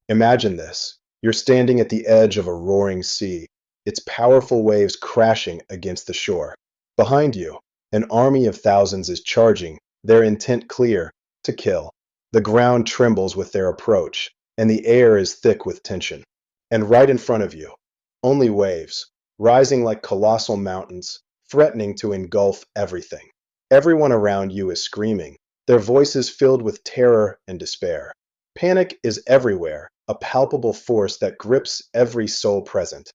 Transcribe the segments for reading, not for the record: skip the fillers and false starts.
Imagine this. You're standing at the edge of a roaring sea, its powerful waves crashing against the shore. Behind you, an army of thousands is charging, their intent clear: to kill. The ground trembles with their approach, and the air is thick with tension. And right in front of you, only waves, rising like colossal mountains, threatening to engulf everything. Everyone around you is screaming, their voices filled with terror and despair. Panic is everywhere, a palpable force that grips every soul present.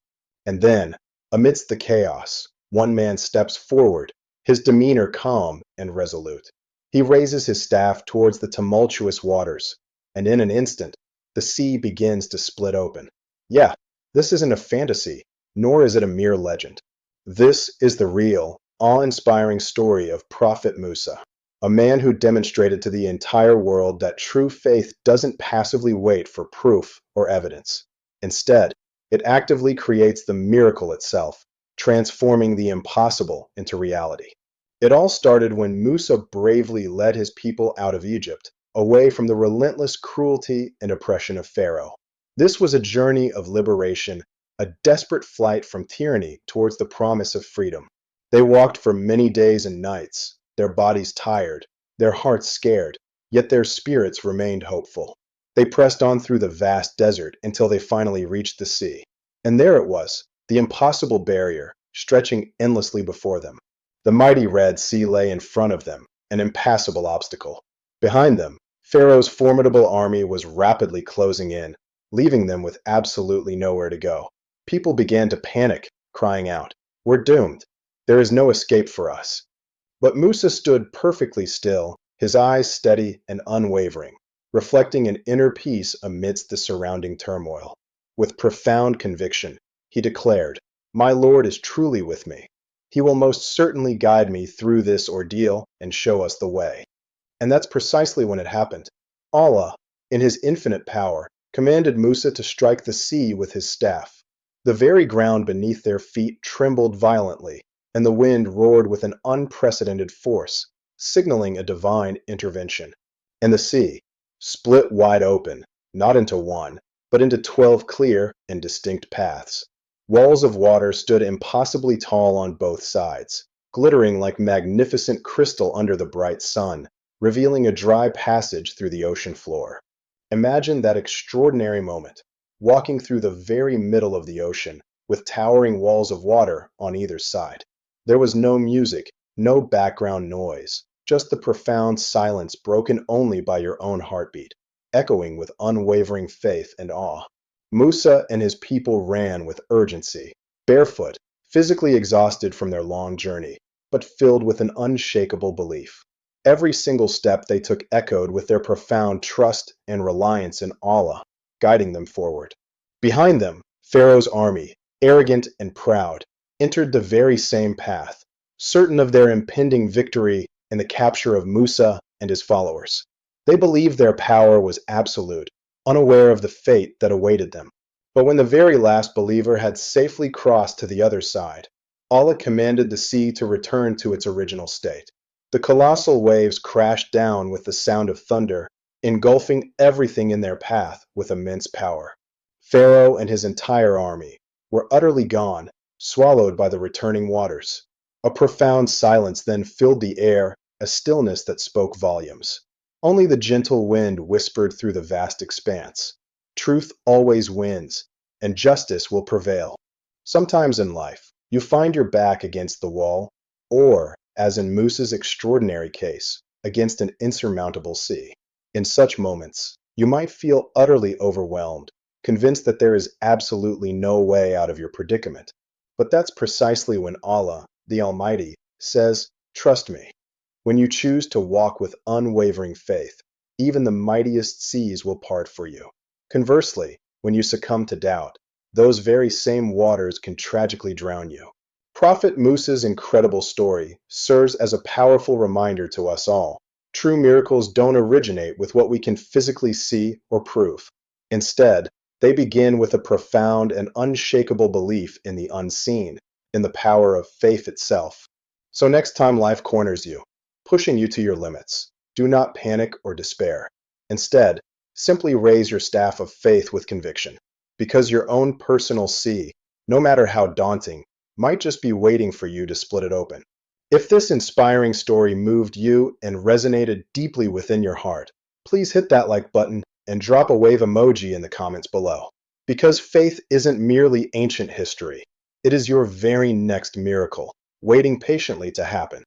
And then, amidst the chaos, one man steps forward, his demeanor calm and resolute. He raises his staff towards the tumultuous waters, and in an instant, the sea begins to split open. Yeah, this isn't a fantasy, nor is it a mere legend. This is the real, awe-inspiring story of Prophet Musa, a man who demonstrated to the entire world that true faith doesn't passively wait for proof or evidence. Instead, it actively creates the miracle itself, transforming the impossible into reality. It all started when Musa bravely led his people out of Egypt, away from the relentless cruelty and oppression of Pharaoh. This was a journey of liberation, a desperate flight from tyranny towards the promise of freedom. They walked for many days and nights, their bodies tired, their hearts scared, yet their spirits remained hopeful. They pressed on through the vast desert until they finally reached the sea. And there it was, the impossible barrier, stretching endlessly before them. The mighty Red Sea lay in front of them, an impassable obstacle. Behind them, Pharaoh's formidable army was rapidly closing in, leaving them with absolutely nowhere to go. People began to panic, crying out, "We're doomed. There is no escape for us." But Musa stood perfectly still, his eyes steady and unwavering, reflecting an inner peace amidst the surrounding turmoil. With profound conviction, he declared, "My Lord is truly with me. He will most certainly guide me through this ordeal and show us the way." And that's precisely when it happened. Allah, in his infinite power, commanded Musa to strike the sea with his staff. The very ground beneath their feet trembled violently, and the wind roared with an unprecedented force, signaling a divine intervention. And the sea split wide open, not into one, but into 12 clear and distinct paths. Walls of water stood impossibly tall on both sides, glittering like magnificent crystal under the bright sun, revealing a dry passage through the ocean floor. Imagine that extraordinary moment, walking through the very middle of the ocean, with towering walls of water on either side. There was no music, no background noise, just the profound silence broken only by your own heartbeat, echoing with unwavering faith and awe. Musa and his people ran with urgency, barefoot, physically exhausted from their long journey, but filled with an unshakable belief. Every single step they took echoed with their profound trust and reliance in Allah, guiding them forward. Behind them, Pharaoh's army, arrogant and proud, entered the very same path, certain of their impending victory and the capture of Musa and his followers. They believed their power was absolute, unaware of the fate that awaited them. But when the very last believer had safely crossed to the other side, Allah commanded the sea to return to its original state. The colossal waves crashed down with the sound of thunder, engulfing everything in their path with immense power. Pharaoh and his entire army were utterly gone, swallowed by the returning waters. A profound silence then filled the air, a stillness that spoke volumes. Only the gentle wind whispered through the vast expanse. Truth always wins, and justice will prevail. Sometimes in life, you find your back against the wall, or, as in Musa's extraordinary case, against an insurmountable sea. In such moments, you might feel utterly overwhelmed, convinced that there is absolutely no way out of your predicament. But that's precisely when Allah, the Almighty, says, "Trust me." When you choose to walk with unwavering faith, even the mightiest seas will part for you. Conversely, when you succumb to doubt, those very same waters can tragically drown you. Prophet Musa's incredible story serves as a powerful reminder to us all. True miracles don't originate with what we can physically see or prove. Instead, they begin with a profound and unshakable belief in the unseen, in the power of faith itself. So next time life corners you, pushing you to your limits, do not panic or despair. Instead, Simply raise your staff of faith with conviction, because your own personal sea, no matter how daunting, might just be waiting for you to split it open. If this inspiring story moved you and resonated deeply within your heart, please hit that like button and drop a wave emoji in the comments below. Because faith isn't merely ancient history, it is your very next miracle, waiting patiently to happen.